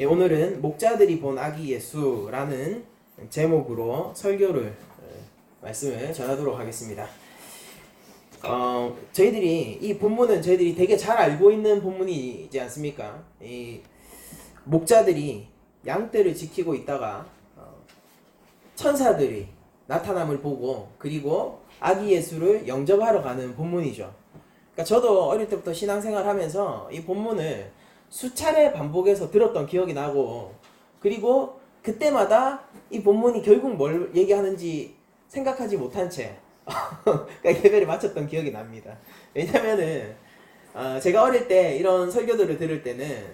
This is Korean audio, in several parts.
예, 오늘은 목자들이 본 아기 예수라는 제목으로 설교를 말씀을 전하도록 하겠습니다. 저희들이 이 본문은 저희들이 되게 잘 알고 있는 본문이지 않습니까? 이 목자들이 양떼를 지키고 있다가 천사들이 나타남을 보고 그리고 아기 예수를 영접하러 가는 본문이죠. 그러니까 저도 어릴 때부터 신앙생활하면서 이 본문을 수차례 반복해서 들었던 기억이 나고, 그리고 그때마다 이 본문이 결국 뭘 얘기하는지 생각하지 못한 채 그러니까 예배를 마쳤던 기억이 납니다. 왜냐면은 제가 어릴 때 이런 설교들을 들을 때는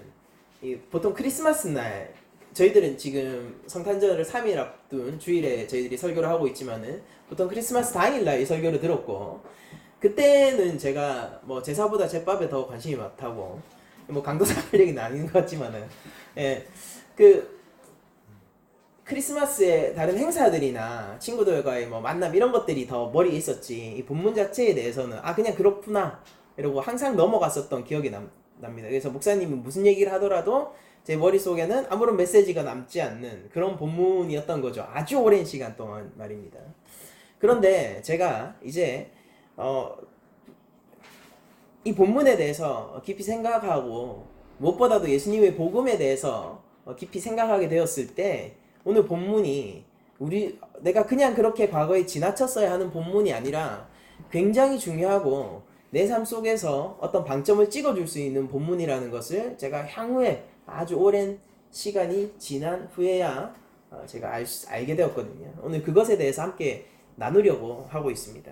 보통 크리스마스 날, 저희들은 지금 성탄절을 3일 앞둔 주일에 저희들이 설교를 하고 있지만은 보통 크리스마스 당일날 이 설교를 들었고, 그때는 제가 뭐 제사보다 제밥에 더 관심이 많다고, 뭐 강도사 할 얘기는 아닌 것 같지만은, 예, 그 크리스마스에 다른 행사들이나 친구들과의 뭐 만남 이런 것들이 더 머리에 있었지, 이 본문 자체에 대해서는 그냥 그렇구나 이러고 항상 넘어갔었던 기억이 납니다. 그래서 목사님이 무슨 얘기를 하더라도 제 머릿속에는 아무런 메시지가 남지 않는 그런 본문이었던 거죠. 아주 오랜 시간 동안 말입니다. 그런데 제가 이제 이 본문에 대해서 깊이 생각하고 무엇보다도 예수님의 복음에 대해서 깊이 생각하게 되었을 때, 오늘 본문이 내가 그냥 그렇게 과거에 지나쳤어야 하는 본문이 아니라 굉장히 중요하고 내 삶 속에서 어떤 방점을 찍어줄 수 있는 본문이라는 것을 제가 향후에 아주 오랜 시간이 지난 후에야 제가 알게 되었거든요. 오늘 그것에 대해서 함께 나누려고 하고 있습니다.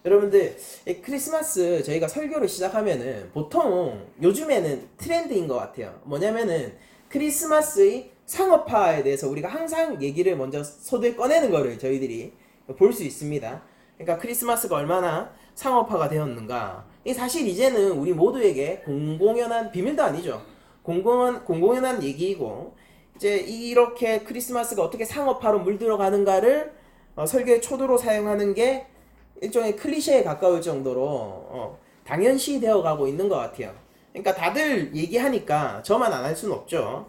여러분들, 크리스마스 저희가 설교를 시작하면은 보통 요즘에는 트렌드인 것 같아요. 뭐냐면은 크리스마스의 상업화에 대해서 우리가 항상 얘기를 먼저 소두에 꺼내는 거를 저희들이 볼 수 있습니다. 그러니까 크리스마스가 얼마나 상업화가 되었는가. 사실 이제는 우리 모두에게 공공연한 비밀도 아니죠. 공공연한 얘기이고, 이제 이렇게 크리스마스가 어떻게 상업화로 물들어가는가를 설교의 초도로 사용하는 게 일종의 클리셰에 가까울 정도로 당연시 되어 가고 있는 것 같아요. 그러니까 다들 얘기하니까 저만 안 할 수는 없죠.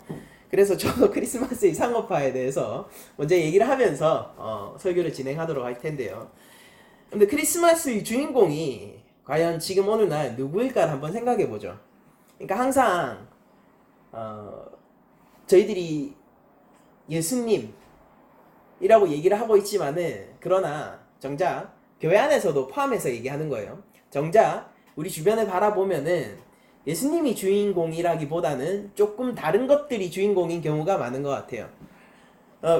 그래서 저도 크리스마스의 상업화에 대해서 먼저 얘기를 하면서 설교를 진행하도록 할 텐데요. 근데 크리스마스의 주인공이 과연 지금 오늘날 누구일까를 한번 생각해 보죠. 그러니까 항상 저희들이 예수님이라고 얘기를 하고 있지만은, 그러나 정작 교회 안에서도 포함해서 얘기하는 거예요. 정작 우리 주변을 바라보면은 예수님이 주인공이라기보다는 조금 다른 것들이 주인공인 경우가 많은 것 같아요.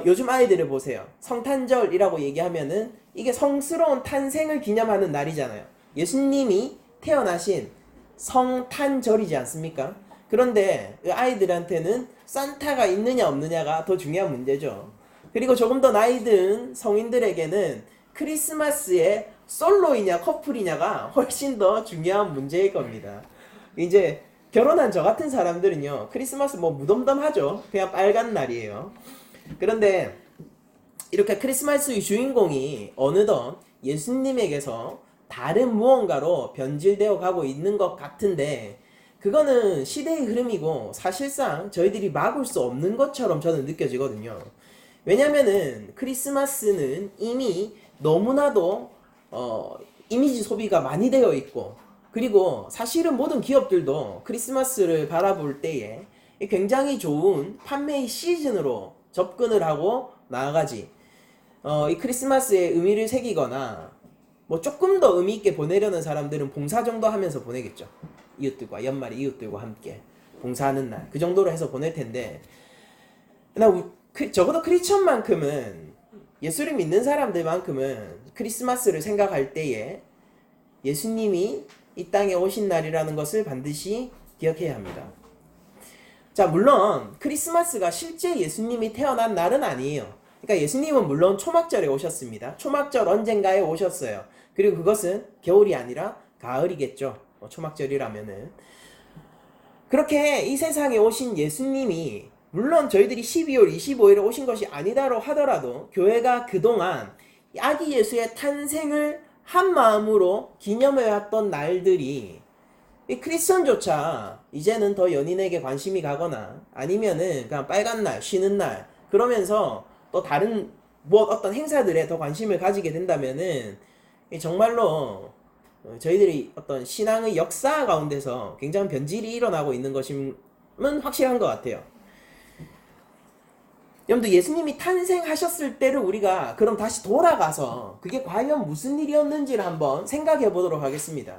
요즘 아이들을 보세요. 성탄절이라고 얘기하면은 이게 성스러운 탄생을 기념하는 날이잖아요. 예수님이 태어나신 성탄절이지 않습니까? 그런데 아이들한테는 산타가 있느냐 없느냐가 더 중요한 문제죠. 그리고 조금 더 나이 든 성인들에게는 크리스마스에 솔로이냐 커플이냐가 훨씬 더 중요한 문제일 겁니다. 이제 결혼한 저 같은 사람들은요, 크리스마스 뭐 무덤덤하죠. 그냥 빨간 날이에요. 그런데 이렇게 크리스마스의 주인공이 어느덧 예수님에게서 다른 무언가로 변질되어 가고 있는 것 같은데, 그거는 시대의 흐름이고 사실상 저희들이 막을 수 없는 것처럼 저는 느껴지거든요. 왜냐면은 크리스마스는 이미 너무나도 이미지 소비가 많이 되어 있고, 그리고 사실은 모든 기업들도 크리스마스를 바라볼 때에 굉장히 좋은 판매의 시즌으로 접근을 하고 나아가지, 이 크리스마스에 의미를 새기거나 뭐 조금 더 의미 있게 보내려는 사람들은 봉사 정도 하면서 보내겠죠. 이웃들과 연말에 이웃들과 함께 봉사하는 날, 그 정도로 해서 보낼 텐데, 적어도 크리스천만큼은, 예수를 믿는 사람들만큼은 크리스마스를 생각할 때에 예수님이 이 땅에 오신 날이라는 것을 반드시 기억해야 합니다. 자, 물론 크리스마스가 실제 예수님이 태어난 날은 아니에요. 그러니까 예수님은 물론 초막절에 오셨습니다. 초막절 언젠가에 오셨어요. 그리고 그것은 겨울이 아니라 가을이겠죠. 초막절이라면은. 그렇게 이 세상에 오신 예수님이, 물론 저희들이 12월 25일에 오신 것이 아니다로 하더라도 교회가 그동안 아기 예수의 탄생을 한 마음으로 기념해왔던 날들이 이 크리스천조차 이제는 더 연인에게 관심이 가거나 아니면은 그냥 빨간 날, 쉬는 날 그러면서 또 다른 뭐 어떤 행사들에 더 관심을 가지게 된다면은 정말로 저희들이 어떤 신앙의 역사 가운데서 굉장한 변질이 일어나고 있는 것임은 확실한 것 같아요. 여러분들 예수님이 탄생하셨을 때를 우리가 그럼 다시 돌아가서 그게 과연 무슨 일이었는지를 한번 생각해 보도록 하겠습니다.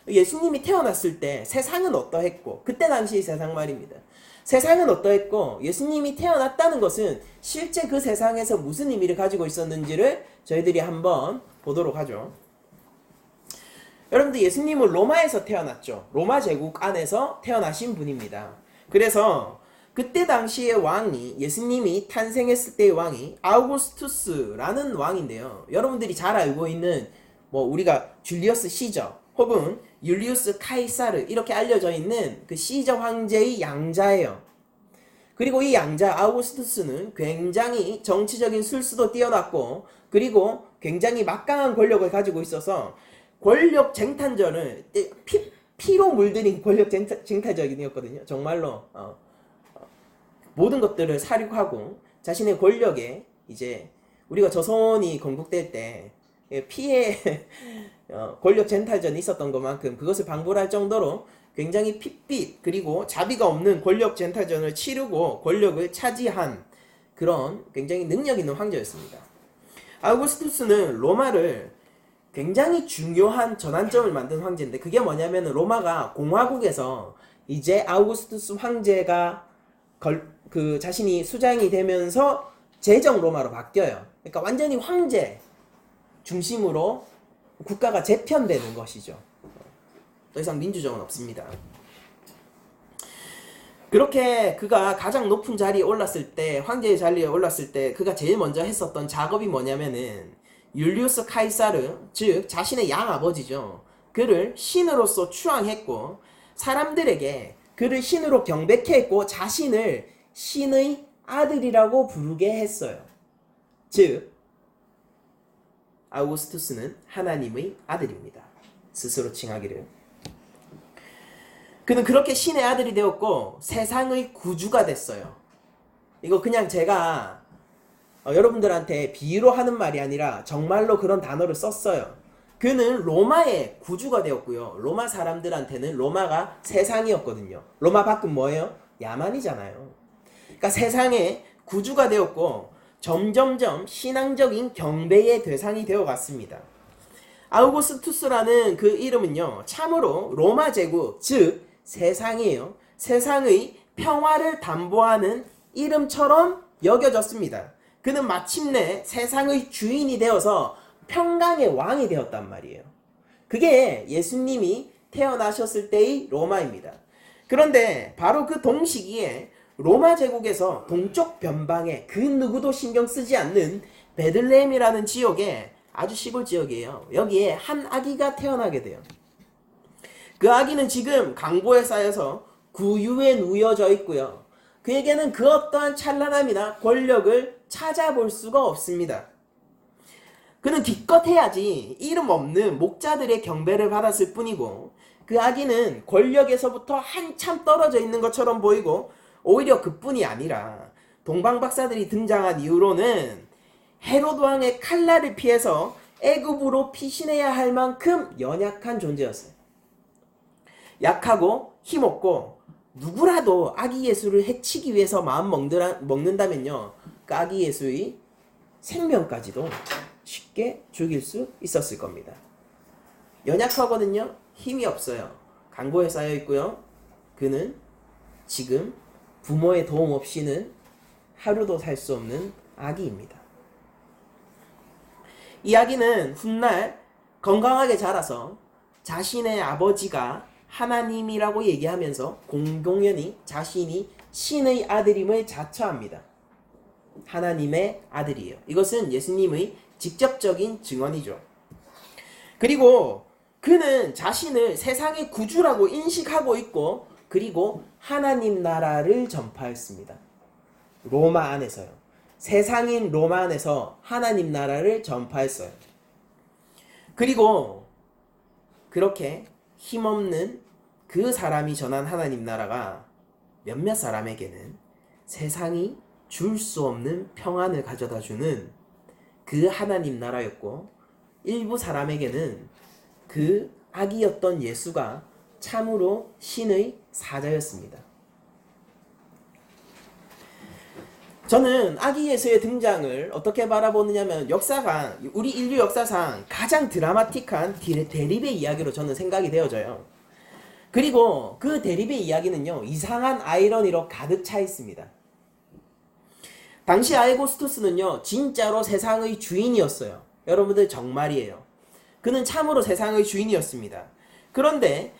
예수님이 태어났을 때 세상은 어떠했고 그때 당시 세상 말입니다. 세상은 어떠했고 예수님이 태어났다는 것은 실제 그 세상에서 무슨 의미를 가지고 있었는지를 저희들이 한번 보도록 하죠. 여러분들 예수님은 로마에서 태어났죠. 로마 제국 안에서 태어나신 분입니다. 그래서 그때 당시의 왕이 예수님이 탄생했을 때의 왕이 아우구스투스라는 왕인데요. 여러분들이 잘 알고 있는 뭐 우리가 줄리어스 시저 혹은 율리우스 카이사르 이렇게 알려져 있는 그 시저 황제의 양자예요. 그리고 이 양자 아우구스투스는 굉장히 정치적인 술수도 뛰어났고 그리고 굉장히 막강한 권력을 가지고 있어서 권력 쟁탈전을 피로 물들인 권력 쟁탈전이었거든요. 정말로 모든 것들을 사륙하고 자신의 권력에 이제 우리가 조선이 건국될 때 피해 권력 쟁탈전이 있었던 것만큼 그것을 방불할 정도로 굉장히 핏빛 그리고 자비가 없는 권력 쟁탈전을 치르고 권력을 차지한 그런 굉장히 능력 있는 황제였습니다. 아우구스투스는 로마를 굉장히 중요한 전환점을 만든 황제인데 그게 뭐냐면 로마가 공화국에서 이제 아우구스투스 황제가 그 자신이 수장이 되면서 제정 로마로 바뀌어요. 그러니까 완전히 황제 중심으로 국가가 재편되는 것이죠. 더 이상 민주정은 없습니다. 그렇게 그가 가장 높은 자리에 올랐을 때 황제의 자리에 올랐을 때 그가 제일 먼저 했었던 작업이 뭐냐면은 율리우스 카이사르 즉 자신의 양아버지죠. 그를 신으로서 추앙했고 사람들에게 그를 신으로 경배케 했고 자신을 신의 아들이라고 부르게 했어요. 즉 아우구스투스는 하나님의 아들입니다. 스스로 칭하기를. 그는 그렇게 신의 아들이 되었고 세상의 구주가 됐어요. 이거 그냥 제가 여러분들한테 비유로 하는 말이 아니라 정말로 그런 단어를 썼어요. 그는 로마의 구주가 되었고요. 로마 사람들한테는 로마가 세상이었거든요. 로마 밖은 뭐예요? 야만이잖아요. 그러니까 세상의 구주가 되었고 점점점 신앙적인 경배의 대상이 되어갔습니다. 아우구스투스라는 그 이름은요. 참으로 로마 제국 즉 세상이에요. 세상의 평화를 담보하는 이름처럼 여겨졌습니다. 그는 마침내 세상의 주인이 되어서 평강의 왕이 되었단 말이에요. 그게 예수님이 태어나셨을 때의 로마입니다. 그런데 바로 그 동시기에 로마 제국에서 동쪽 변방에 그 누구도 신경 쓰지 않는 베들레헴이라는 지역에 아주 시골 지역이에요. 여기에 한 아기가 태어나게 돼요. 그 아기는 지금 강보에 쌓여서 구유에 누워져 있고요. 그에게는 그 어떠한 찬란함이나 권력을 찾아볼 수가 없습니다. 그는 기껏 해야지 이름 없는 목자들의 경배를 받았을 뿐이고 그 아기는 권력에서부터 한참 떨어져 있는 것처럼 보이고 오히려 그뿐이 아니라 동방박사들이 등장한 이후로는 헤로드 왕의 칼날을 피해서 애굽으로 피신해야 할 만큼 연약한 존재였어요. 약하고 힘없고 누구라도 아기 예수를 해치기 위해서 마음 먹는다면요. 그 아기 예수의 생명까지도 쉽게 죽일 수 있었을 겁니다. 연약하거든요. 힘이 없어요. 강고에 쌓여 있고요. 그는 지금 부모의 도움 없이는 하루도 살 수 없는 아기입니다. 이 아기는 훗날 건강하게 자라서 자신의 아버지가 하나님이라고 얘기하면서 공공연히 자신이 신의 아들임을 자처합니다. 하나님의 아들이에요. 이것은 예수님의 직접적인 증언이죠. 그리고 그는 자신을 세상의 구주라고 인식하고 있고 그리고 하나님 나라를 전파했습니다. 로마 안에서요. 세상인 로마 안에서 하나님 나라를 전파했어요. 그리고 그렇게 힘없는 그 사람이 전한 하나님 나라가 몇몇 사람에게는 세상이 줄 수 없는 평안을 가져다 주는 그 하나님 나라였고, 일부 사람에게는 그 아기였던 예수가 참으로 신의 사자였습니다. 저는 아기 예수의 등장을 어떻게 바라보느냐면, 우리 인류 역사상 가장 드라마틱한 대립의 이야기로 저는 생각이 되어져요. 그리고 그 대립의 이야기는요, 이상한 아이러니로 가득 차 있습니다. 당시 아우구스투스는요, 진짜로 세상의 주인이었어요. 여러분들, 정말이에요. 그는 참으로 세상의 주인이었습니다. 그런데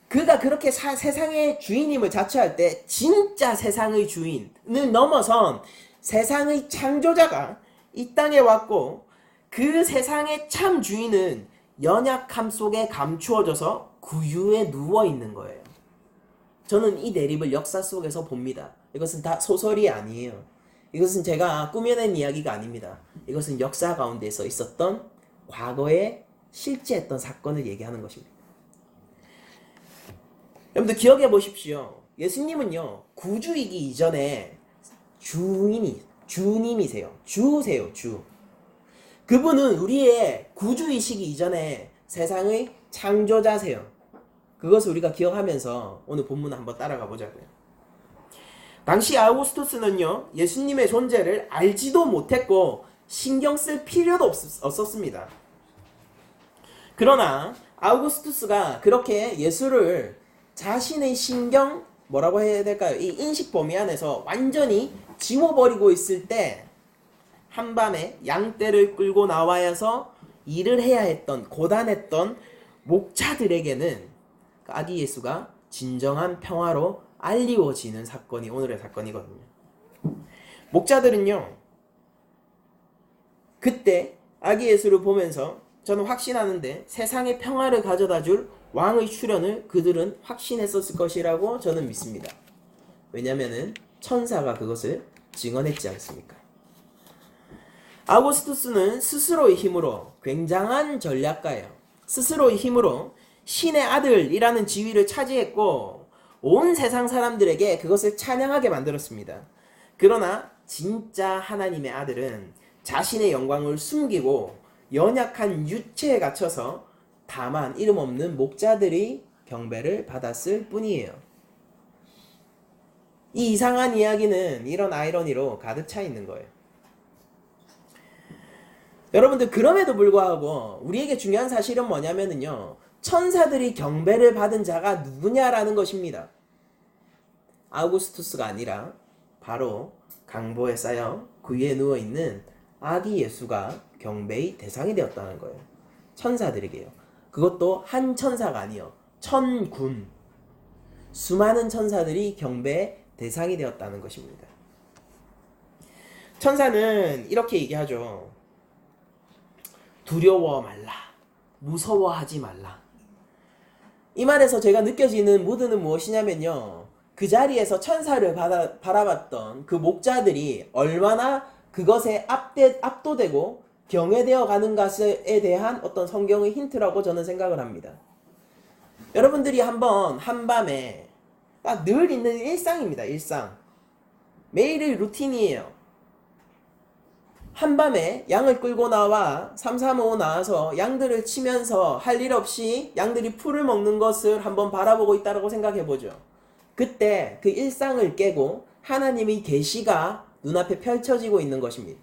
그가 그렇게 세상의 주인임을 자처할 때 진짜 세상의 주인을 넘어선 세상의 창조자가 이 땅에 왔고, 그 세상의 참 주인은 연약함 속에 감추어져서 구유에 누워있는 거예요. 저는 이 대립을 역사 속에서 봅니다. 이것은 다 소설이 아니에요. 이것은 제가 꾸며낸 이야기가 아닙니다. 이것은 역사 가운데서 있었던 과거에 실제했던 사건을 얘기하는 것입니다. 여러분들 기억해 보십시오. 예수님은요, 구주이기 이전에 주님이세요. 주세요, 주. 그분은 우리의 구주이시기 이전에 세상의 창조자세요. 그것을 우리가 기억하면서 오늘 본문을 한번 따라가 보자고요. 당시 아우구스투스는요, 예수님의 존재를 알지도 못했고 신경 쓸 필요도 없었습니다. 그러나 아우구스투스가 그렇게 예수를 자신의 뭐라고 해야 될까요? 이 인식 범위 안에서 완전히 지워버리고 있을 때, 한밤에 양떼를 끌고 나와서 일을 해야 했던, 고단했던 목자들에게는 아기 예수가 진정한 평화로 알리워지는 사건이 오늘의 사건이거든요. 목자들은요, 그때 아기 예수를 보면서 저는 확신하는데 세상에 평화를 가져다 줄 왕의 출현을 그들은 확신했었을 것이라고 저는 믿습니다. 왜냐면은 천사가 그것을 증언했지 않습니까? 아우구스투스는 스스로의 힘으로, 굉장한 전략가예요. 스스로의 힘으로 신의 아들이라는 지위를 차지했고 온 세상 사람들에게 그것을 찬양하게 만들었습니다. 그러나 진짜 하나님의 아들은 자신의 영광을 숨기고 연약한 유체에 갇혀서 다만 이름 없는 목자들이 경배를 받았을 뿐이에요. 이 이상한 이야기는 이런 아이러니로 가득 차 있는 거예요. 여러분들, 그럼에도 불구하고 우리에게 중요한 사실은 뭐냐면요, 천사들이 경배를 받은 자가 누구냐라는 것입니다. 아우구스투스가 아니라 바로 강보에 쌓여 구유에 누워있는 아기 예수가 경배의 대상이 되었다는 거예요. 천사들에게요. 그것도 한 천사가 아니요, 천군, 수많은 천사들이 경배의 대상이 되었다는 것입니다. 천사는 이렇게 얘기하죠. 두려워 말라, 무서워하지 말라. 이 말에서 제가 느껴지는 모드는 무엇이냐면요, 그 자리에서 천사를 바라봤던 그 목자들이 얼마나 그것에 압도되고 경외되어 가는 것에 대한 어떤 성경의 힌트라고 저는 생각을 합니다. 여러분들이 한밤에 늘 있는 일상입니다. 일상. 매일의 루틴이에요. 한밤에 양을 끌고 나와 335 나와서 양들을 치면서 할 일 없이 양들이 풀을 먹는 것을 한번 바라보고 있다고 생각해보죠. 그때 그 일상을 깨고 하나님의 계시가 눈앞에 펼쳐지고 있는 것입니다.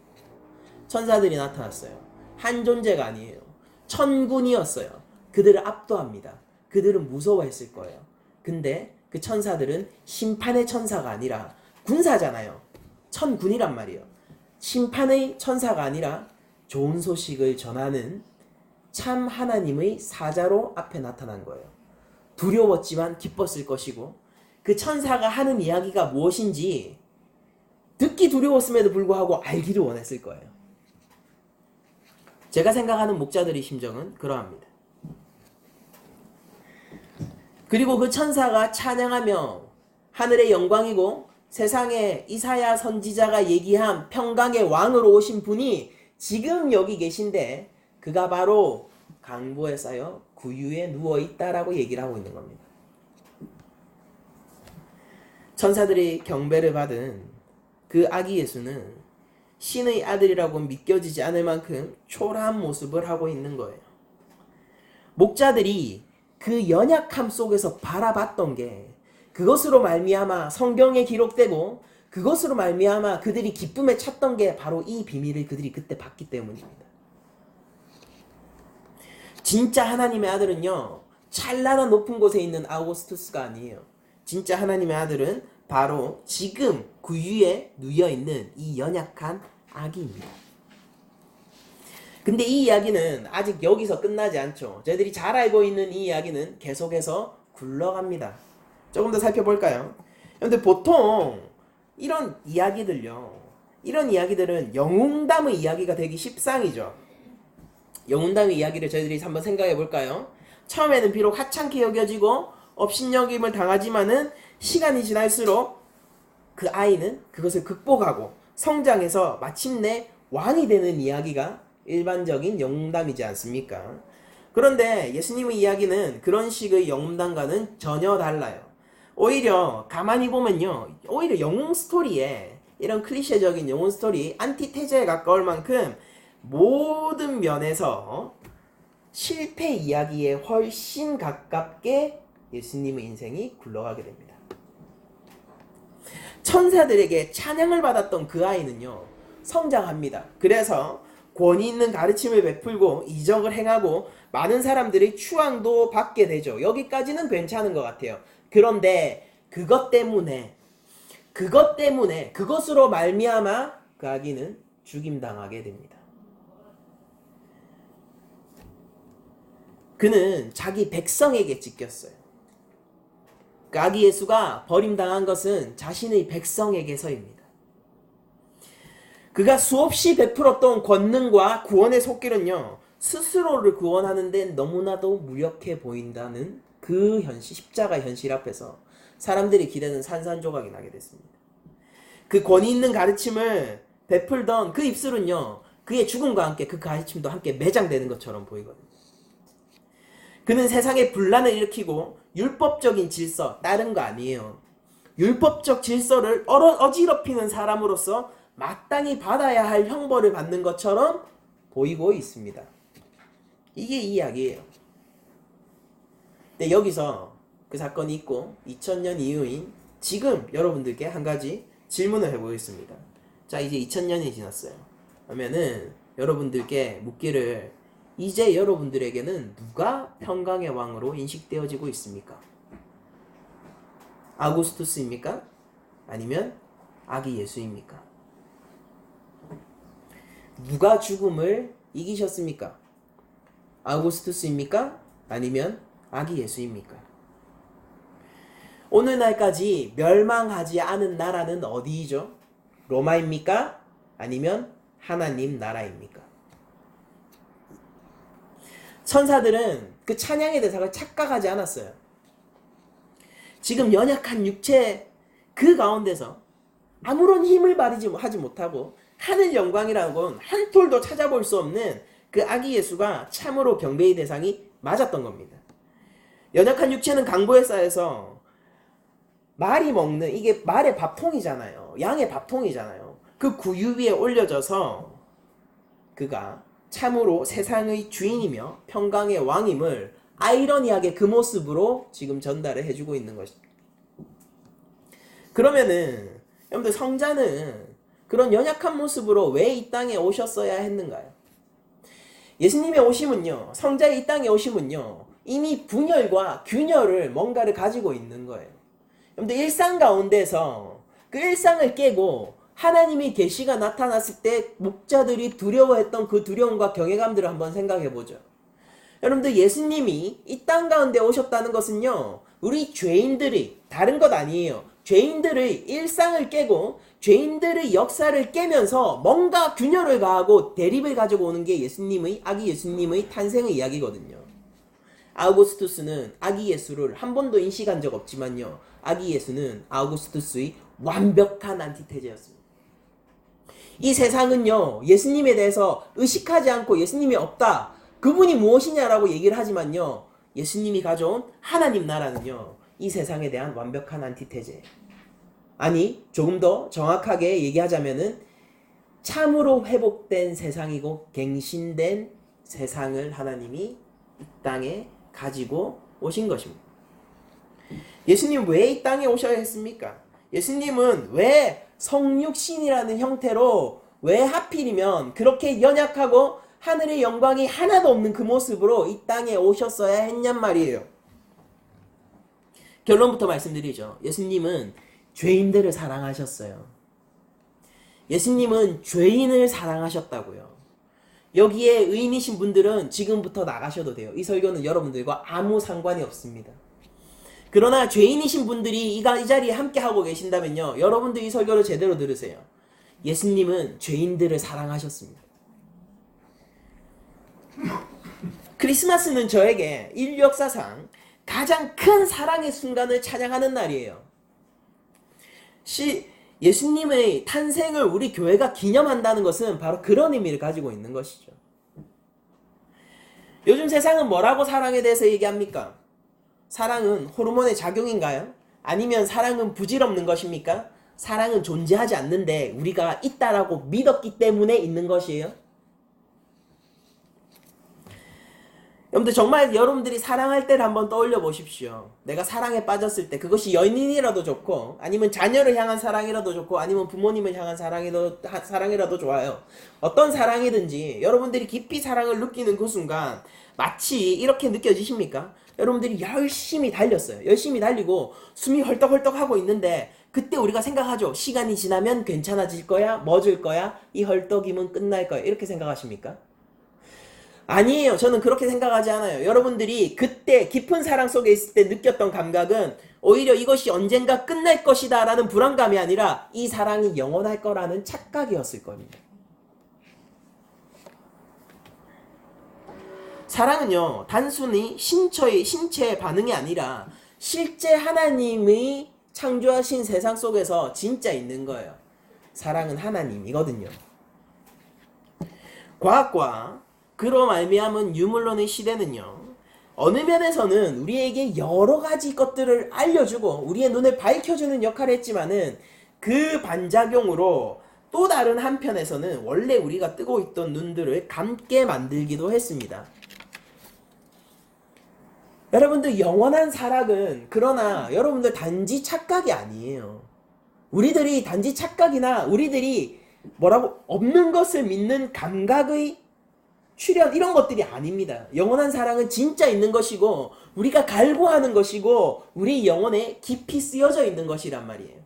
천사들이 나타났어요. 한 존재가 아니에요. 천군이었어요. 그들을 압도합니다. 그들은 무서워했을 거예요. 근데 그 천사들은 심판의 천사가 아니라, 군사잖아요. 천군이란 말이에요. 심판의 천사가 아니라 좋은 소식을 전하는 참 하나님의 사자로 앞에 나타난 거예요. 두려웠지만 기뻤을 것이고, 그 천사가 하는 이야기가 무엇인지 듣기 두려웠음에도 불구하고 알기를 원했을 거예요. 제가 생각하는 목자들의 심정은 그러합니다. 그리고 그 천사가 찬양하며 하늘의 영광이고 세상에 이사야 선지자가 얘기한 평강의 왕으로 오신 분이 지금 여기 계신데, 그가 바로 강보에 쌓여 구유에 누워있다라고 얘기를 하고 있는 겁니다. 천사들이 경배를 받은 그 아기 예수는 신의 아들이라고 믿겨지지 않을 만큼 초라한 모습을 하고 있는 거예요. 목자들이 그 연약함 속에서 바라봤던 게 그것으로 말미암아 성경에 기록되고 그것으로 말미암아 그들이 기쁨에 찼던 게 바로 이 비밀을 그들이 그때 봤기 때문입니다. 진짜 하나님의 아들은요, 찬란한 높은 곳에 있는 아우구스투스가 아니에요. 진짜 하나님의 아들은 바로 지금 구유에 누여있는 이 연약한 아기입니다. 근데 이 이야기는 아직 여기서 끝나지 않죠. 저희들이 잘 알고 있는 이 이야기는 계속해서 굴러갑니다. 조금 더 살펴볼까요? 근데 보통 이런 이야기들은 영웅담의 이야기가 되기 십상이죠. 영웅담의 이야기를 저희들이 한번 생각해 볼까요? 처음에는 비록 하찮게 여겨지고 업신여김을 당하지만은 시간이 지날수록 그 아이는 그것을 극복하고 성장해서 마침내 왕이 되는 이야기가 일반적인 영웅담이지 않습니까? 그런데 예수님의 이야기는 그런 식의 영웅담과는 전혀 달라요. 오히려 가만히 보면요, 오히려 영웅 스토리에 이런 클리셰적인 영웅 스토리 안티테제에 가까울 만큼 모든 면에서 실패 이야기에 훨씬 가깝게 예수님의 인생이 굴러가게 됩니다. 천사들에게 찬양을 받았던 그 아이는요, 성장합니다. 그래서 권위 있는 가르침을 베풀고 이적을 행하고 많은 사람들의 추앙도 받게 되죠. 여기까지는 괜찮은 것 같아요. 그런데 그것으로 말미암아 그 아기는 죽임당하게 됩니다. 그는 자기 백성에게 찢겼어요. 그 아기 예수가 버림당한 것은 자신의 백성에게서입니다. 그가 수없이 베풀었던 권능과 구원의 속길은요, 스스로를 구원하는 데 너무나도 무력해 보인다는 그 현실, 십자가 현실 앞에서 사람들이 기대는 산산조각이 나게 됐습니다. 그 권위 있는 가르침을 베풀던 그 입술은요, 그의 죽음과 함께 그 가르침도 함께 매장되는 것처럼 보이거든요. 그는 세상에 분란을 일으키고 율법적인 질서, 다른 거 아니에요. 율법적 질서를 어지럽히는 사람으로서 마땅히 받아야 할 형벌을 받는 것처럼 보이고 있습니다. 이게 이 이야기예요. 근데 여기서 그 사건이 있고 2000년 이후인 지금 여러분들께 한 가지 질문을 해보겠습니다. 자, 이제 2000년이 지났어요. 그러면은 여러분들께 묻기를, 이제 여러분들에게는 누가 평강의 왕으로 인식되어지고 있습니까? 아우구스투스입니까? 아니면 아기 예수입니까? 누가 죽음을 이기셨습니까? 아우구스투스입니까? 아니면 아기 예수입니까? 오늘날까지 멸망하지 않은 나라는 어디이죠? 로마입니까? 아니면 하나님 나라입니까? 천사들은 그 찬양의 대상을 착각하지 않았어요. 지금 연약한 육체 그 가운데서 아무런 힘을 발휘하지 못하고 하늘 영광이라는 건 한 톨도 찾아볼 수 없는 그 아기 예수가 참으로 경배의 대상이 맞았던 겁니다. 연약한 육체는 강보에 쌓여서 말이 먹는, 이게 말의 밥통이잖아요. 양의 밥통이잖아요. 그 구유 위에 올려져서 그가 참으로 세상의 주인이며 평강의 왕임을 아이러니하게 그 모습으로 지금 전달을 해주고 있는 것입니다. 그러면은 여러분들, 성자는 그런 연약한 모습으로 왜 이 땅에 오셨어야 했는가요? 예수님의 오심은요, 성자의 이 땅에 오심은요, 이미 분열과 균열을 뭔가를 가지고 있는 거예요. 여러분들, 일상 가운데서 그 일상을 깨고 하나님의 계시가 나타났을 때 목자들이 두려워했던 그 두려움과 경외감들을 한번 생각해 보죠. 여러분들, 예수님이 이 땅 가운데 오셨다는 것은요, 우리 죄인들이, 다른 것 아니에요. 죄인들의 일상을 깨고 죄인들의 역사를 깨면서 뭔가 균열을 가하고 대립을 가지고 오는 게 예수님의, 아기 예수님의 탄생의 이야기거든요. 아우구스투스는 아기 예수를 한 번도 인식한 적 없지만요, 아기 예수는 아우구스투스의 완벽한 안티테제였습니다. 이 세상은요, 예수님에 대해서 의식하지 않고 예수님이 없다, 그분이 무엇이냐라고 얘기를 하지만요. 예수님이 가져온 하나님 나라는요. 이 세상에 대한 완벽한 안티테제예요. 아니, 조금 더 정확하게 얘기하자면은 참으로 회복된 세상이고 갱신된 세상을 하나님이 이 땅에 가지고 오신 것입니다. 예수님 왜 이 땅에 오셔야 했습니까? 예수님은 왜 성육신이라는 형태로 왜 하필이면 그렇게 연약하고 하늘의 영광이 하나도 없는 그 모습으로 이 땅에 오셨어야 했냔 말이에요. 결론부터 말씀드리죠. 예수님은 죄인들을 사랑하셨어요. 예수님은 죄인을 사랑하셨다고요. 여기에 의인이신 분들은 지금부터 나가셔도 돼요. 이 설교는 여러분들과 아무 상관이 없습니다. 그러나 죄인이신 분들이 이 자리에 함께 하고 계신다면요. 여러분들 이 설교를 제대로 들으세요. 예수님은 죄인들을 사랑하셨습니다. 크리스마스는 저에게 인류 역사상 가장 큰 사랑의 순간을 찬양하는 날이에요. 예수님의 탄생을 우리 교회가 기념한다는 것은 바로 그런 의미를 가지고 있는 것이죠. 요즘 세상은 뭐라고 사랑에 대해서 얘기합니까? 사랑은 호르몬의 작용인가요? 아니면 사랑은 부질없는 것입니까? 사랑은 존재하지 않는데 우리가 있다라고 믿었기 때문에 있는 것이에요? 여러분들 정말 여러분들이 사랑할 때를 한번 떠올려 보십시오. 내가 사랑에 빠졌을 때 그것이 연인이라도 좋고 아니면 자녀를 향한 사랑이라도 좋고 아니면 부모님을 향한 사랑이라도 좋아요. 어떤 사랑이든지 여러분들이 깊이 사랑을 느끼는 그 순간 마치 이렇게 느껴지십니까? 여러분들이 열심히 달렸어요. 열심히 달리고 숨이 헐떡헐떡 하고 있는데 그때 우리가 생각하죠. 시간이 지나면 괜찮아질 거야? 멎을 거야? 이 헐떡임은 끝날 거야? 이렇게 생각하십니까? 아니에요. 저는 그렇게 생각하지 않아요. 여러분들이 그때 깊은 사랑 속에 있을 때 느꼈던 감각은 오히려 이것이 언젠가 끝날 것이다 라는 불안감이 아니라 이 사랑이 영원할 거라는 착각이었을 겁니다. 사랑은요, 단순히 신체의 반응이 아니라 실제 하나님의 창조하신 세상 속에서 진짜 있는 거예요. 사랑은 하나님이거든요. 과학과 그로 말미암은 유물론의 시대는요, 어느 면에서는 우리에게 여러 가지 것들을 알려주고 우리의 눈을 밝혀주는 역할을 했지만은 그 반작용으로 또 다른 한편에서는 원래 우리가 뜨고 있던 눈들을 감게 만들기도 했습니다. 여러분들 영원한 사랑은 그러나 여러분들 단지 착각이 아니에요. 우리들이 단지 착각이나 우리들이 없는 것을 믿는 감각의 출현 이런 것들이 아닙니다. 영원한 사랑은 진짜 있는 것이고 우리가 갈구하는 것이고 우리 영혼에 깊이 쓰여져 있는 것이란 말이에요.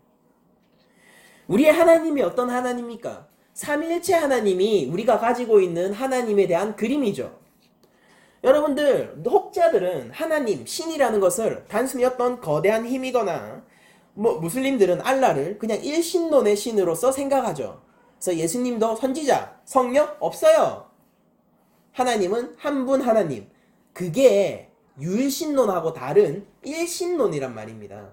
우리의 하나님이 어떤 하나님입니까? 삼위일체 하나님이 우리가 가지고 있는 하나님에 대한 그림이죠. 여러분들 혹자들은 하나님, 신이라는 것을 단순히 어떤 거대한 힘이거나 무슬림들은 알라를 그냥 일신론의 신으로서 생각하죠. 그래서 예수님도 선지자, 성령 없어요. 하나님은 한 분 하나님. 그게 유일신론하고 다른 일신론이란 말입니다.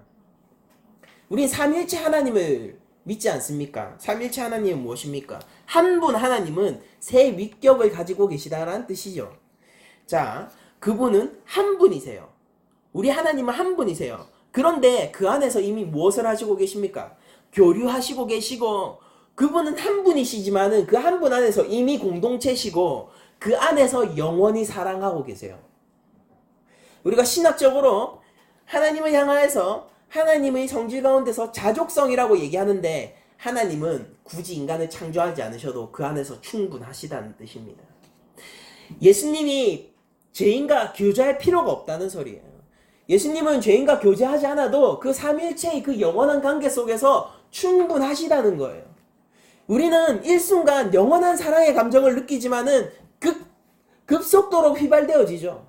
우리 삼위일체 하나님을 믿지 않습니까? 삼위일체 하나님은 무엇입니까? 한 분 하나님은 세 위격을 가지고 계시다라는 뜻이죠. 자, 그분은 한 분이세요. 우리 하나님은 한 분이세요. 그런데 그 안에서 이미 무엇을 하시고 계십니까? 교류하시고 계시고 그분은 한 분이시지만은 그 한 분 안에서 이미 공동체시고 그 안에서 영원히 사랑하고 계세요. 우리가 신학적으로 하나님을 향하여서 하나님의 성질 가운데서 자족성이라고 얘기하는데 하나님은 굳이 인간을 창조하지 않으셔도 그 안에서 충분하시다는 뜻입니다. 예수님이 죄인과 교제할 필요가 없다는 소리예요. 예수님은 죄인과 교제하지 않아도 그 삼위일체의 그 영원한 관계 속에서 충분하시다는 거예요. 우리는 일순간 영원한 사랑의 감정을 느끼지만은 급속도로 휘발되어지죠.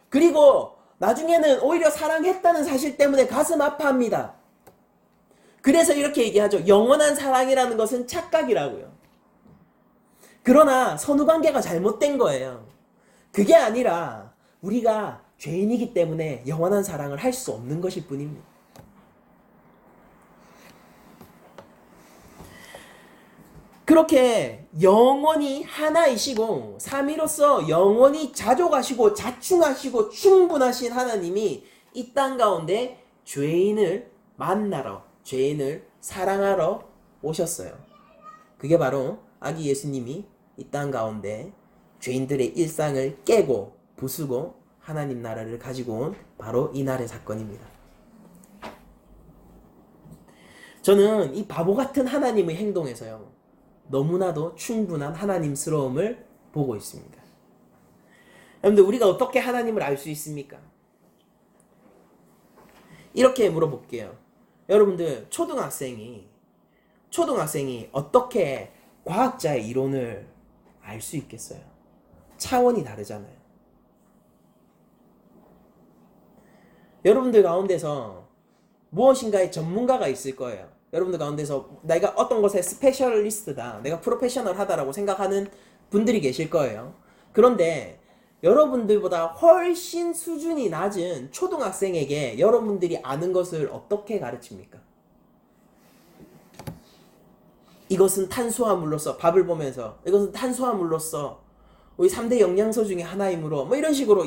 그리고 나중에는 오히려 사랑했다는 사실 때문에 가슴 아파합니다. 그래서 이렇게 얘기하죠. 영원한 사랑이라는 것은 착각이라고요. 그러나 선후관계가 잘못된 거예요. 그게 아니라 우리가 죄인이기 때문에 영원한 사랑을 할 수 없는 것일 뿐입니다. 그렇게 영원히 하나이시고 삼위로서 영원히 자족하시고 자충하시고 충분하신 하나님이 이 땅 가운데 죄인을 만나러, 죄인을 사랑하러 오셨어요. 그게 바로 아기 예수님이 이 땅 가운데 죄인들의 일상을 깨고 부수고 하나님 나라를 가지고 온 바로 이날의 사건입니다. 저는 이 바보 같은 하나님의 행동에서요, 너무나도 충분한 하나님스러움을 보고 있습니다. 여러분들, 우리가 어떻게 하나님을 알 수 있습니까? 이렇게 물어볼게요. 여러분들, 초등학생이 어떻게 과학자의 이론을 알 수 있겠어요? 차원이 다르잖아요. 여러분들 가운데서 무엇인가의 전문가가 있을 거예요. 여러분들 가운데서 내가 어떤 것에 스페셜리스트다, 내가 프로페셔널하다라고 생각하는 분들이 계실 거예요. 그런데 여러분들보다 훨씬 수준이 낮은 초등학생에게 여러분들이 아는 것을 어떻게 가르칩니까? 이것은 탄수화물로서, 밥을 보면서 이것은 탄수화물로서 우리 3대 영양소 중에 하나이므로 뭐 이런 식으로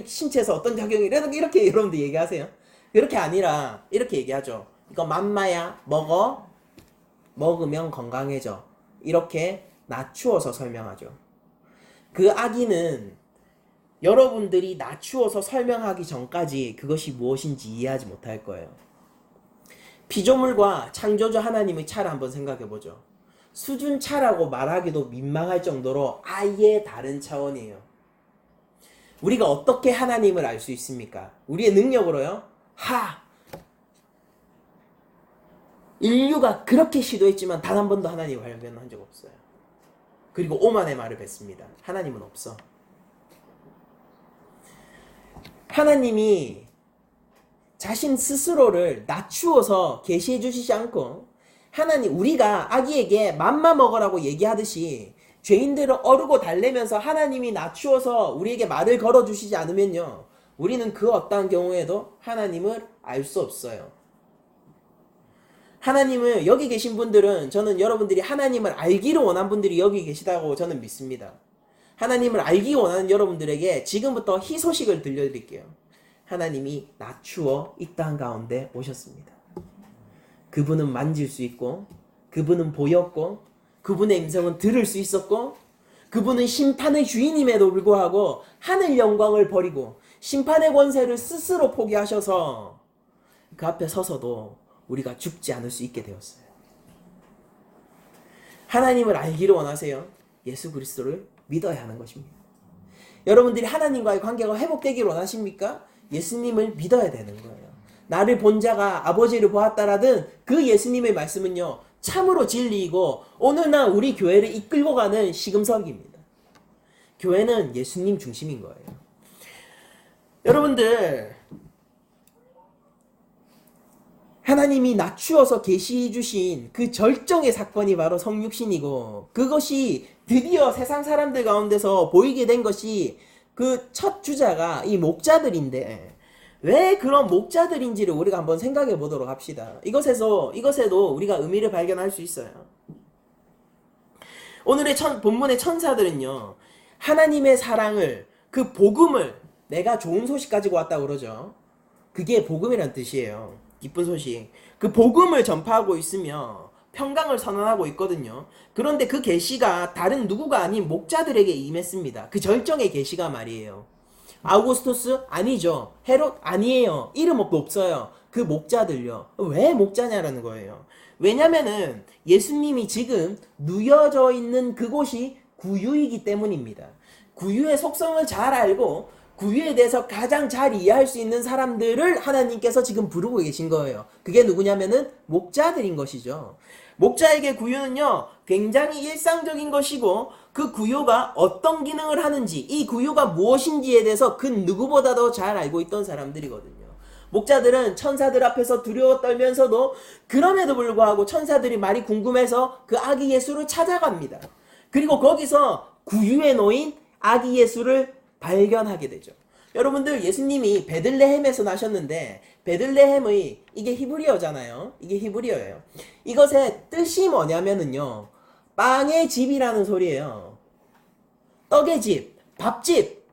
신체에서 어떤 작용이 이렇게 여러분들 얘기하세요. 그렇게 아니라 이렇게 얘기하죠. 이거 맘마야, 먹으면 건강해져. 이렇게 낮추어서 설명하죠. 그 아기는 여러분들이 낮추어서 설명하기 전까지 그것이 무엇인지 이해하지 못할 거예요. 피조물과 창조주 하나님의 차를 한번 생각해보죠. 수준 차라고 말하기도 민망할 정도로 아예 다른 차원이에요. 우리가 어떻게 하나님을 알 수 있습니까? 우리의 능력으로요? 인류가 그렇게 시도했지만 단 한 번도 하나님을 발견한 적 없어요. 그리고 오만의 말을 뱉습니다. 하나님은 없어. 하나님이 자신 스스로를 낮추어서 계시해 주시지 않고, 하나님, 우리가 아기에게 맘마 먹으라고 얘기하듯이 죄인들을 어르고 달래면서 하나님이 낮추어서 우리에게 말을 걸어주시지 않으면요, 우리는 그 어떠한 경우에도 하나님을 알 수 없어요. 하나님을, 여기 계신 분들은, 저는 여러분들이 하나님을 알기를 원한 분들이 여기 계시다고 저는 믿습니다. 하나님을 알기 원하는 여러분들에게 지금부터 희소식을 들려드릴게요. 하나님이 낮추어 이 땅 가운데 오셨습니다. 그분은 만질 수 있고, 그분은 보였고, 그분의 음성은 들을 수 있었고, 그분은 심판의 주인임에도 불구하고 하늘 영광을 버리고 심판의 권세를 스스로 포기하셔서 그 앞에 서서도 우리가 죽지 않을 수 있게 되었어요. 하나님을 알기를 원하세요? 예수 그리스도를 믿어야 하는 것입니다. 여러분들이 하나님과의 관계가 회복되기를 원하십니까? 예수님을 믿어야 되는 거예요. 나를 본 자가 아버지를 보았다라든 그 예수님의 말씀은요, 참으로 진리이고 오늘날 우리 교회를 이끌고 가는 시금석입니다. 교회는 예수님 중심인 거예요. 여러분들, 하나님이 낮추어서 계시해 주신 그 절정의 사건이 바로 성육신이고, 그것이 드디어 세상 사람들 가운데서 보이게 된 것이 그 첫 주자가 이 목자들인데, 왜 그런 목자들인지를 우리가 한번 생각해 보도록 합시다. 이것에도 우리가 의미를 발견할 수 있어요. 오늘의 본문의 천사들은요, 하나님의 사랑을, 그 복음을, 내가 좋은 소식 가지고 왔다고 그러죠. 그게 복음이란 뜻이에요. 기쁜 소식. 그 복음을 전파하고 있으며 평강을 선언하고 있거든요. 그런데 그 계시가 다른 누구가 아닌 목자들에게 임했습니다. 그 절정의 계시가 말이에요. 아우구스토스? 아니죠. 헤롯? 아니에요. 이름 없어요. 그 목자들요. 왜 목자냐라는 거예요. 왜냐면은 예수님이 지금 누여져 있는 그곳이 구유이기 때문입니다. 구유의 속성을 잘 알고 구유에 대해서 가장 잘 이해할 수 있는 사람들을 하나님께서 지금 부르고 계신 거예요. 그게 누구냐면은 목자들인 것이죠. 목자에게 구유는요, 굉장히 일상적인 것이고, 그 구유가 어떤 기능을 하는지, 이 구유가 무엇인지에 대해서 그 누구보다도 잘 알고 있던 사람들이거든요. 목자들은 천사들 앞에서 두려워 떨면서도 그럼에도 불구하고 천사들이 말이 궁금해서 그 아기 예수를 찾아갑니다. 그리고 거기서 구유에 놓인 아기 예수를 발견하게 되죠. 여러분들, 예수님이 베들레헴에서 나셨는데, 베들레헴의, 이게 히브리어잖아요. 이게 히브리어예요. 이것의 뜻이 뭐냐면은요, 빵의 집이라는 소리예요. 떡의 집, 밥집.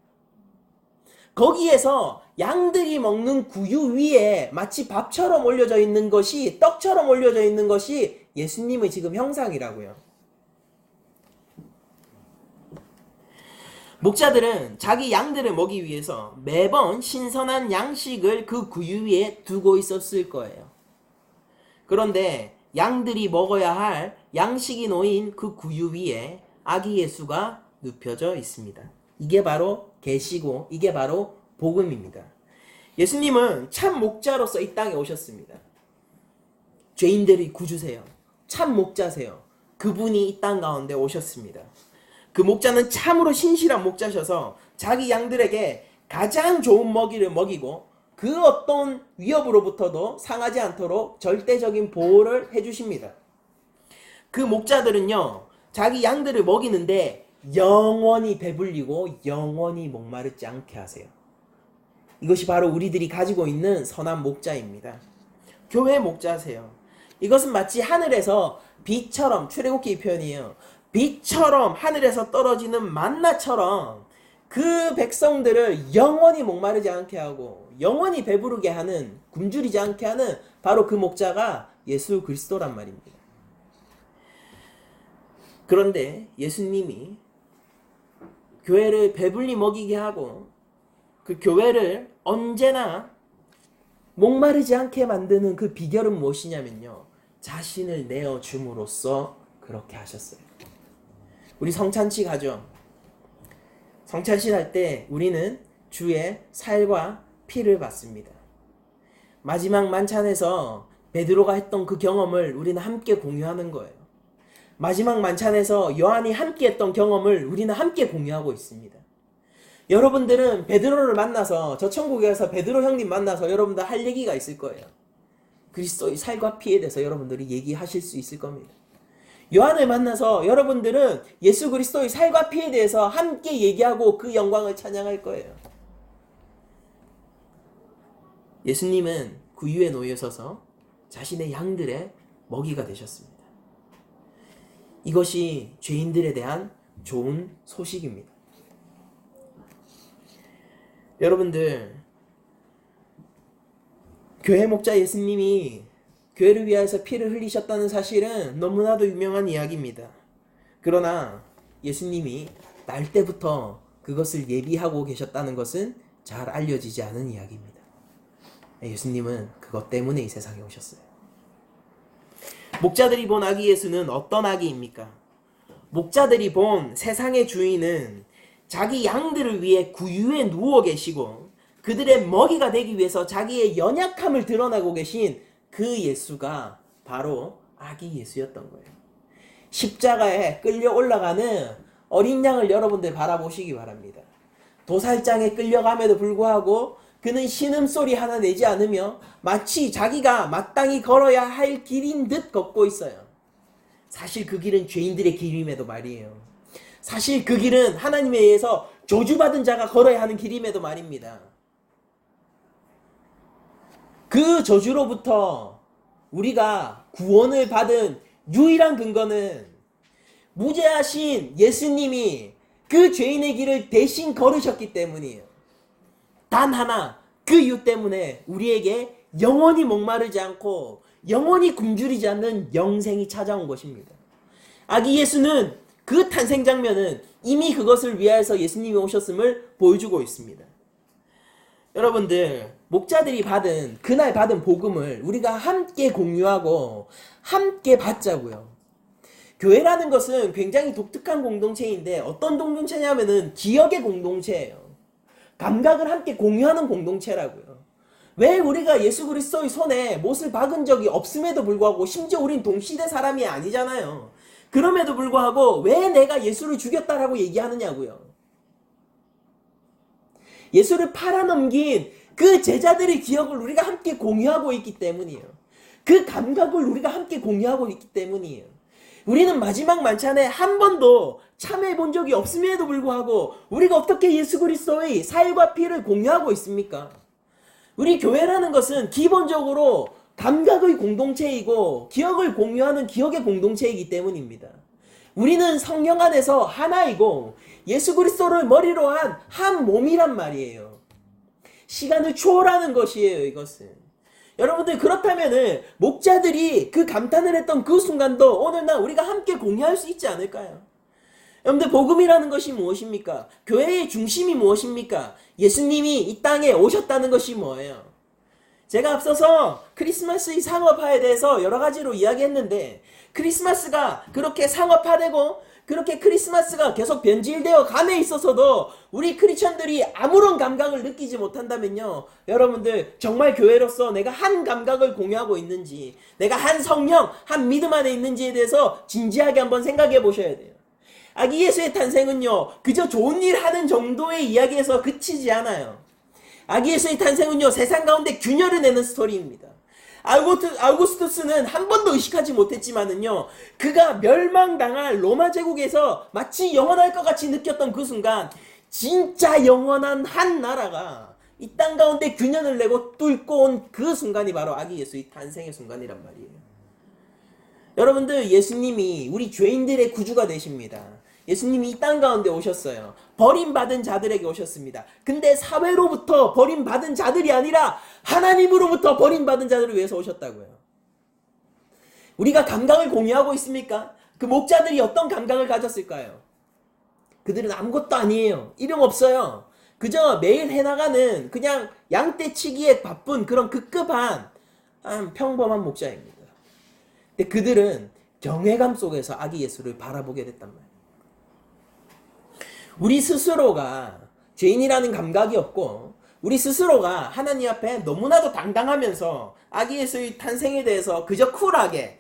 거기에서 양들이 먹는 구유 위에 마치 밥처럼 올려져 있는 것이, 떡처럼 올려져 있는 것이 예수님의 지금 형상이라고요. 목자들은 자기 양들을 먹이기 위해서 매번 신선한 양식을 그 구유 위에 두고 있었을 거예요. 그런데 양들이 먹어야 할 양식이 놓인 그 구유 위에 아기 예수가 눕혀져 있습니다. 이게 바로 계시고 이게 바로 복음입니다. 예수님은 참 목자로서 이 땅에 오셨습니다. 죄인들의 구주세요. 참 목자세요. 그분이 이 땅 가운데 오셨습니다. 그 목자는 참으로 신실한 목자셔서 자기 양들에게 가장 좋은 먹이를 먹이고 그 어떤 위협으로부터도 상하지 않도록 절대적인 보호를 해주십니다. 그 목자들은요, 자기 양들을 먹이는데 영원히 배불리고 영원히 목마르지 않게 하세요. 이것이 바로 우리들이 가지고 있는 선한 목자입니다. 교회 목자세요. 이것은 마치 하늘에서 비처럼, 출애굽기 표현이에요. 비처럼 하늘에서 떨어지는 만나처럼 그 백성들을 영원히 목마르지 않게 하고 영원히 배부르게 하는, 굶주리지 않게 하는 바로 그 목자가 예수 그리스도란 말입니다. 그런데 예수님이 교회를 배불리 먹이게 하고 그 교회를 언제나 목마르지 않게 만드는 그 비결은 무엇이냐면요, 자신을 내어줌으로써 그렇게 하셨어요. 우리 성찬식 하죠. 성찬식 할 때 우리는 주의 살과 피를 받습니다. 마지막 만찬에서 베드로가 했던 그 경험을 우리는 함께 공유하는 거예요. 마지막 만찬에서 요한이 함께 했던 경험을 우리는 함께 공유하고 있습니다. 여러분들은 베드로를 만나서, 저 천국에 가서 베드로 형님 만나서 여러분들 할 얘기가 있을 거예요. 그리스도의 살과 피에 대해서 여러분들이 얘기하실 수 있을 겁니다. 요한을 만나서 여러분들은 예수 그리스도의 살과 피에 대해서 함께 얘기하고 그 영광을 찬양할 거예요. 예수님은 구유에 놓여 서서 자신의 양들의 먹이가 되셨습니다. 이것이 죄인들에 대한 좋은 소식입니다. 여러분들, 교회 목자 예수님이 교회를 위하여서 피를 흘리셨다는 사실은 너무나도 유명한 이야기입니다. 그러나 예수님이 날 때부터 그것을 예비하고 계셨다는 것은 잘 알려지지 않은 이야기입니다. 예수님은 그것 때문에 이 세상에 오셨어요. 목자들이 본 아기 예수는 어떤 아기입니까? 목자들이 본 세상의 주인은 자기 양들을 위해 구유에 누워 계시고 그들의 먹이가 되기 위해서 자기의 연약함을 드러내고 계신 그 예수가 바로 아기 예수였던 거예요. 십자가에 끌려 올라가는 어린 양을 여러분들 바라보시기 바랍니다. 도살장에 끌려감에도 불구하고 그는 신음소리 하나 내지 않으며 마치 자기가 마땅히 걸어야 할 길인 듯 걷고 있어요. 사실 그 길은 죄인들의 길임에도 말이에요. 사실 그 길은 하나님에 의해서 저주받은 자가 걸어야 하는 길임에도 말입니다. 그 저주로부터 우리가 구원을 받은 유일한 근거는 무죄하신 예수님이 그 죄인의 길을 대신 걸으셨기 때문이에요. 단 하나, 그 이유 때문에 우리에게 영원히 목마르지 않고 영원히 굶주리지 않는 영생이 찾아온 것입니다. 아기 예수는 그 탄생 장면은 이미 그것을 위하여서 예수님이 오셨음을 보여주고 있습니다. 여러분들, 목자들이 그날 받은 복음을 우리가 함께 공유하고 함께 받자고요. 교회라는 것은 굉장히 독특한 공동체인데 어떤 공동체냐면은 기억의 공동체예요. 감각을 함께 공유하는 공동체라고요. 왜 우리가 예수 그리스도의 손에 못을 박은 적이 없음에도 불구하고, 심지어 우린 동시대 사람이 아니잖아요. 그럼에도 불구하고 왜 내가 예수를 죽였다라고 얘기하느냐고요. 예수를 팔아넘긴 그 제자들의 기억을 우리가 함께 공유하고 있기 때문이에요. 그 감각을 우리가 함께 공유하고 있기 때문이에요. 우리는 마지막 만찬에 한 번도 참여해 본 적이 없음에도 불구하고 우리가 어떻게 예수 그리스도의 살과 피를 공유하고 있습니까? 우리 교회라는 것은 기본적으로 감각의 공동체이고 기억을 공유하는 기억의 공동체이기 때문입니다. 우리는 성령 안에서 하나이고 예수 그리스도를 머리로 한 한 몸이란 말이에요. 시간을 초월하는 것이에요, 이것은. 여러분들, 그렇다면은 목자들이 그 감탄을 했던 그 순간도 오늘날 우리가 함께 공유할 수 있지 않을까요? 여러분들, 복음이라는 것이 무엇입니까? 교회의 중심이 무엇입니까? 예수님이 이 땅에 오셨다는 것이 뭐예요? 제가 앞서서 크리스마스의 상업화에 대해서 여러 가지로 이야기했는데, 크리스마스가 그렇게 상업화되고 그렇게 크리스마스가 계속 변질되어 감에 있어서도 우리 크리스천들이 아무런 감각을 느끼지 못한다면요, 여러분들, 정말 교회로서 내가 한 감각을 공유하고 있는지, 내가 한 성령, 한 믿음 안에 있는지에 대해서 진지하게 한번 생각해 보셔야 돼요. 아기 예수의 탄생은요, 그저 좋은 일 하는 정도의 이야기에서 그치지 않아요. 아기 예수의 탄생은요, 세상 가운데 균열을 내는 스토리입니다. 아우구스투스는 한 번도 의식하지 못했지만은요, 그가 멸망당할 로마 제국에서 마치 영원할 것 같이 느꼈던 그 순간, 진짜 영원한 한 나라가 이 땅 가운데 균열을 내고 뚫고 온 그 순간이 바로 아기 예수의 탄생의 순간이란 말이에요. 여러분들, 예수님이 우리 죄인들의 구주가 되십니다. 예수님이 이 땅 가운데 오셨어요. 버림받은 자들에게 오셨습니다. 근데 사회로부터 버림받은 자들이 아니라 하나님으로부터 버림받은 자들을 위해서 오셨다고요. 우리가 감각을 공유하고 있습니까? 그 목자들이 어떤 감각을 가졌을까요? 그들은 아무것도 아니에요. 이름 없어요. 그저 매일 해나가는 그냥 양떼치기에 바쁜 그런 급급한 평범한 목자입니다. 근데 그들은 경외감 속에서 아기 예수를 바라보게 됐단 말이에요. 우리 스스로가 죄인이라는 감각이 없고 우리 스스로가 하나님 앞에 너무나도 당당하면서 아기 예수의 탄생에 대해서 그저 쿨하게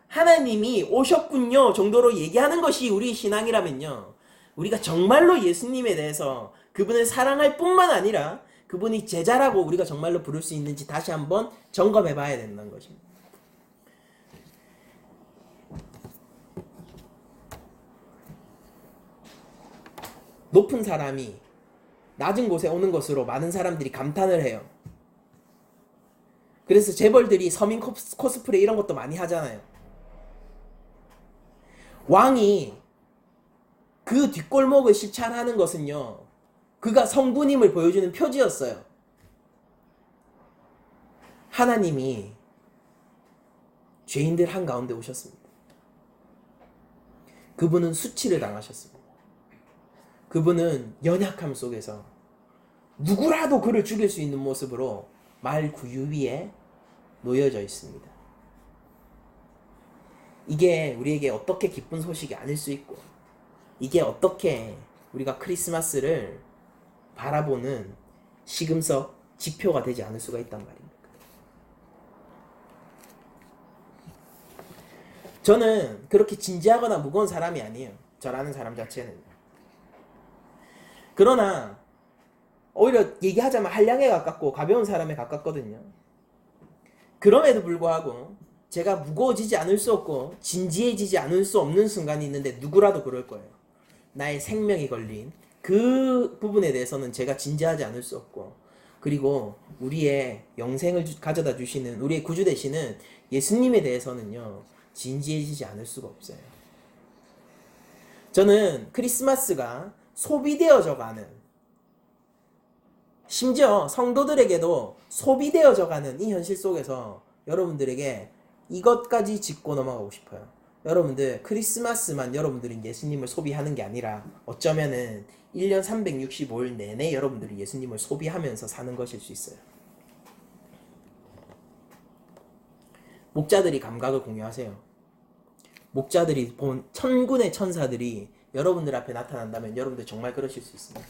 하나님이 오셨군요 정도로 얘기하는 것이 우리 신앙이라면요, 우리가 정말로 예수님에 대해서 그분을 사랑할 뿐만 아니라 그분이 제자라고 우리가 정말로 부를 수 있는지 다시 한번 점검해 봐야 된다는 것입니다. 높은 사람이 낮은 곳에 오는 것으로 많은 사람들이 감탄을 해요. 그래서 재벌들이 서민 코스프레 이런 것도 많이 하잖아요. 왕이 그 뒷골목을 실천하는 것은요, 그가 성부님을 보여주는 표지였어요. 하나님이 죄인들 한가운데 오셨습니다. 그분은 수치를 당하셨습니다. 그분은 연약함 속에서 누구라도 그를 죽일 수 있는 모습으로 말 구유 위에 놓여져 있습니다. 이게 우리에게 어떻게 기쁜 소식이 아닐 수 있고, 이게 어떻게 우리가 크리스마스를 바라보는 시금석 지표가 되지 않을 수가 있단 말입니다. 저는 그렇게 진지하거나 무거운 사람이 아니에요. 저라는 사람 자체는. 그러나 오히려 얘기하자면 한량에 가깝고 가벼운 사람에 가깝거든요. 그럼에도 불구하고 제가 무거워지지 않을 수 없고 진지해지지 않을 수 없는 순간이 있는데 누구라도 그럴 거예요. 나의 생명이 걸린 그 부분에 대해서는 제가 진지하지 않을 수 없고, 그리고 우리의 영생을 가져다 주시는 우리의 구주 되시는 예수님에 대해서는요, 진지해지지 않을 수가 없어요. 저는 크리스마스가 소비되어져 가는, 심지어 성도들에게도 소비되어져 가는 이 현실 속에서 여러분들에게 이것까지 짚고 넘어가고 싶어요. 여러분들, 크리스마스만 여러분들은 예수님을 소비하는 게 아니라 어쩌면은 1년 365일 내내 여러분들이 예수님을 소비하면서 사는 것일 수 있어요. 목자들이 감각을 공유하세요. 목자들이 본 천군의 천사들이 여러분들 앞에 나타난다면 여러분들 정말 그러실 수 있습니다.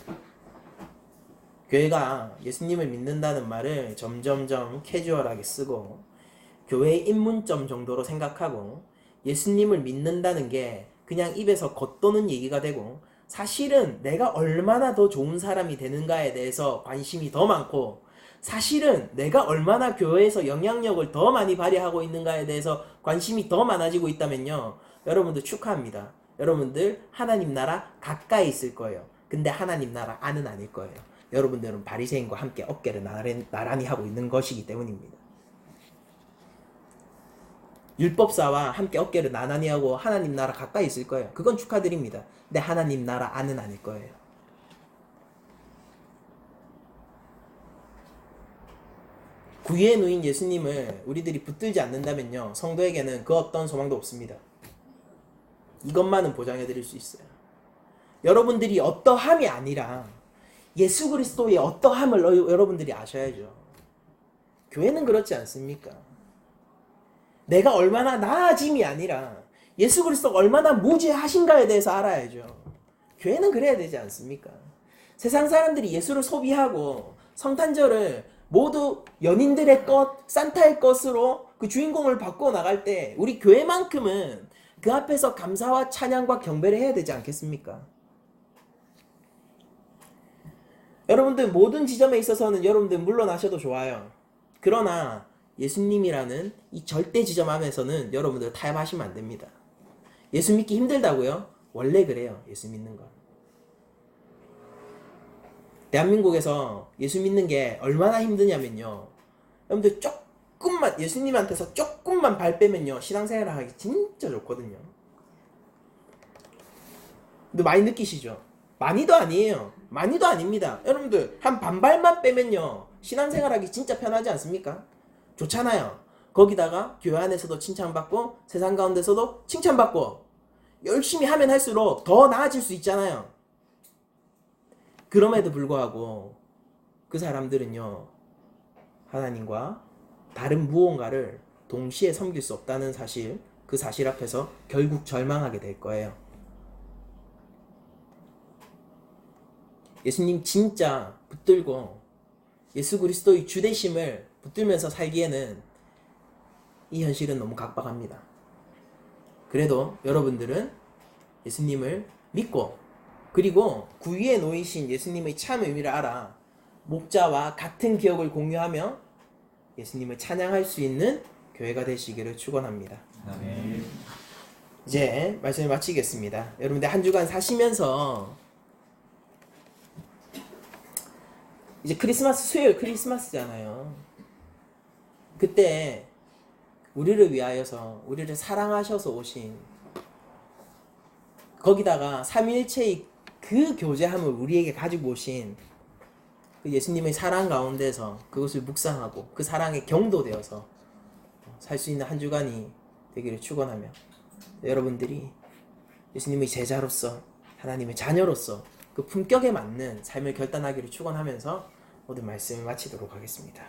교회가 예수님을 믿는다는 말을 점점점 캐주얼하게 쓰고 교회의 입문점 정도로 생각하고 예수님을 믿는다는 게 그냥 입에서 겉도는 얘기가 되고, 사실은 내가 얼마나 더 좋은 사람이 되는가에 대해서 관심이 더 많고, 사실은 내가 얼마나 교회에서 영향력을 더 많이 발휘하고 있는가에 대해서 관심이 더 많아지고 있다면요, 여러분들 축하합니다. 여러분들 하나님 나라 가까이 있을 거예요. 근데 하나님 나라 안은 아닐 거예요. 여러분들은 바리새인과 함께 어깨를 나란히 하고 있는 것이기 때문입니다. 율법사와 함께 어깨를 나란히 하고 하나님 나라 가까이 있을 거예요. 그건 축하드립니다. 근데 하나님 나라 안은 아닐 거예요. 구유에 놓인 예수님을 우리들이 붙들지 않는다면요, 성도에게는 그 어떤 소망도 없습니다. 이것만은 보장해 드릴 수 있어요. 여러분들이 어떠함이 아니라 예수 그리스도의 어떠함을 여러분들이 아셔야죠. 교회는 그렇지 않습니까? 내가 얼마나 나아짐이 아니라 예수 그리스도가 얼마나 무죄하신가에 대해서 알아야죠. 교회는 그래야 되지 않습니까? 세상 사람들이 예수를 소비하고 성탄절을 모두 연인들의 것, 산타의 것으로 그 주인공을 바꾸어 나갈 때 우리 교회만큼은 그 앞에서 감사와 찬양과 경배를 해야 되지 않겠습니까? 여러분들 모든 지점에 있어서는 여러분들 물러나셔도 좋아요. 그러나 예수님이라는 이 절대 지점 안에서는 여러분들 타협하시면 안 됩니다. 예수 믿기 힘들다고요? 원래 그래요. 예수 믿는 건. 대한민국에서 예수 믿는 게 얼마나 힘드냐면요, 여러분들 조금만 예수님한테서 조금만 발 빼면요 신앙생활을 하기 진짜 좋거든요. 근데 많이 느끼시죠? 많이도 아니에요. 많이도 아닙니다. 여러분들 한 반발만 빼면요 신앙생활 하기 진짜 편하지 않습니까? 좋잖아요. 거기다가 교회 안에서도 칭찬받고 세상 가운데서도 칭찬받고 열심히 하면 할수록 더 나아질 수 있잖아요. 그럼에도 불구하고 그 사람들은요 하나님과 다른 무언가를 동시에 섬길 수 없다는 사실, 그 사실 앞에서 결국 절망하게 될 거예요. 예수님 진짜 붙들고 예수 그리스도의 주되심을 붙들면서 살기에는 이 현실은 너무 각박합니다. 그래도 여러분들은 예수님을 믿고 그리고 구유에 놓이신 예수님의 참 의미를 알아 목자와 같은 기억을 공유하며 예수님을 찬양할 수 있는 교회가 되시기를 축원합니다. 아멘. 이제 말씀을 마치겠습니다. 여러분들 한 주간 사시면서 이제 크리스마스, 수요일 크리스마스잖아요. 그때 우리를 위하여서 우리를 사랑하셔서 오신, 거기다가 삼위일체의 그 교제함을 우리에게 가지고 오신 그 예수님의 사랑 가운데서 그것을 묵상하고 그 사랑에 경도되어서 살 수 있는 한 주간이 되기를 축원하며 여러분들이 예수님의 제자로서 하나님의 자녀로서 그 품격에 맞는 삶을 결단하기를 축원하면서 모든 말씀을 마치도록 하겠습니다.